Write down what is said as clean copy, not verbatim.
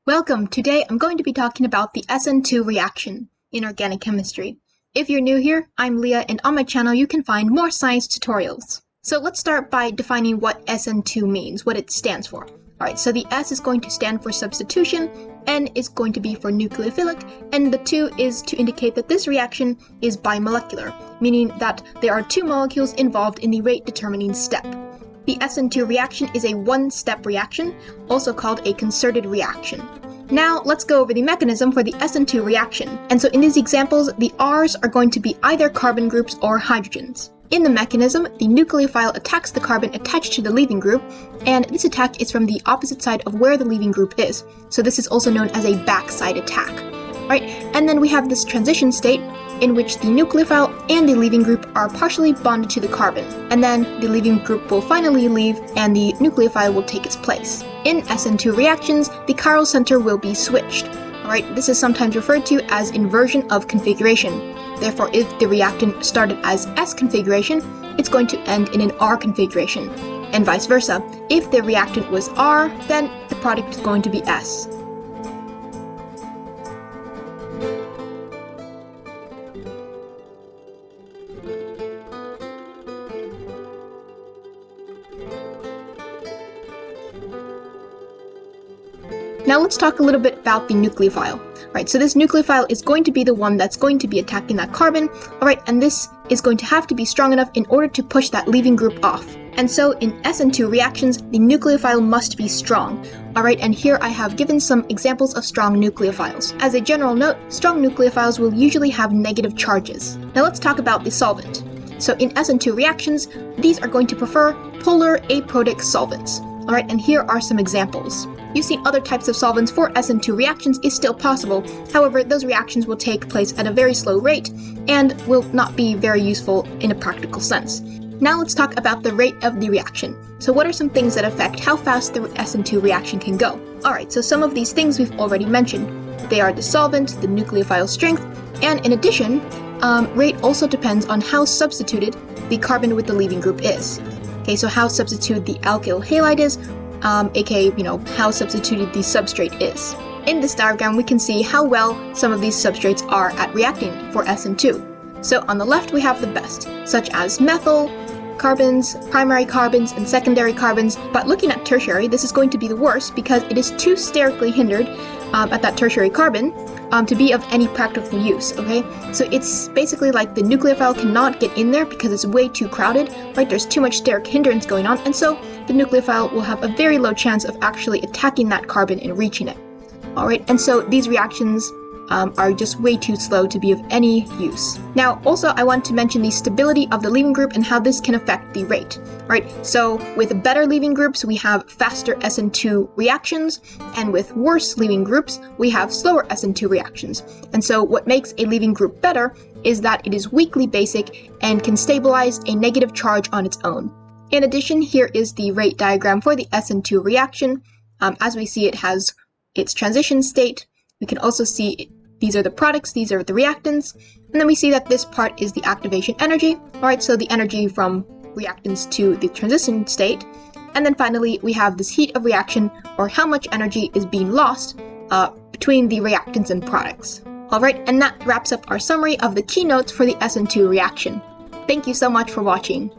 Welcome! Today I'm going to be talking about the SN2 reaction in organic chemistry. If you're new here, I'm Liah, and on my channel you can find more science tutorials. So let's start by defining what SN2 means, what it stands for. Alright, so the S is going to stand for substitution, N is going to be for nucleophilic, and the 2 is to indicate that this reaction is bimolecular, meaning that there are two molecules involved in the rate-determining step. The SN2 reaction is a one-step reaction, also called a concerted reaction. Now, let's go over the mechanism for the SN2 reaction. And so in these examples, the R's are going to be either carbon groups or hydrogens. In the mechanism, the nucleophile attacks the carbon attached to the leaving group, and this attack is from the opposite side of where the leaving group is. So this is also known as a backside attack. Right? And then we have this transition state in which the nucleophile and the leaving group are partially bonded to the carbon, and then the leaving group will finally leave and the nucleophile will take its place. In SN2 reactions, the chiral center will be switched. Alright, this is sometimes referred to as inversion of configuration. Therefore, if the reactant started as S configuration, it's going to end in an R configuration, and vice versa. If the reactant was R, then the product is going to be S. Now let's talk a little bit about the nucleophile. Right, so this nucleophile is going to be the one that's going to be attacking that carbon. Alright, and this is going to have to be strong enough in order to push that leaving group off. And so in SN2 reactions, the nucleophile must be strong. Alright, and here I have given some examples of strong nucleophiles. As a general note, strong nucleophiles will usually have negative charges. Now let's talk about the solvent. So in SN2 reactions, these are going to prefer polar aprotic solvents. Alright, and here are some examples. Using other types of solvents for SN2 reactions is still possible, however, those reactions will take place at a very slow rate and will not be very useful in a practical sense. Now let's talk about the rate of the reaction. So what are some things that affect how fast the SN2 reaction can go? Alright, so some of these things we've already mentioned. They are the solvent, the nucleophile strength, and in addition, rate also depends on how substituted the carbon with the leaving group is. Okay, so how substituted the alkyl halide is, aka, how substituted the substrate is. In this diagram, we can see how well some of these substrates are at reacting for SN2. So on the left, we have the best, such as methyl, carbons, primary carbons, and secondary carbons, but looking at tertiary, this is going to be the worst because it is too sterically hindered at that tertiary carbon to be of any practical use, okay? So it's basically like the nucleophile cannot get in there because it's way too crowded, right? There's too much steric hindrance going on, and so the nucleophile will have a very low chance of actually attacking that carbon and reaching it. Alright, and so these reactions are just way too slow to be of any use. Now, also I want to mention the stability of the leaving group and how this can affect the rate. Right, so with better leaving groups, we have faster SN2 reactions, and with worse leaving groups, we have slower SN2 reactions. And so what makes a leaving group better is that it is weakly basic and can stabilize a negative charge on its own. In addition, here is the rate diagram for the SN2 reaction. As we see, it has its transition state. We can also see these are the products, these are the reactants, and then we see that this part is the activation energy. Alright, so the energy from reactants to the transition state. And then finally, we have this heat of reaction, or how much energy is being lost between the reactants and products. Alright, and that wraps up our summary of the keynotes for the SN2 reaction. Thank you so much for watching.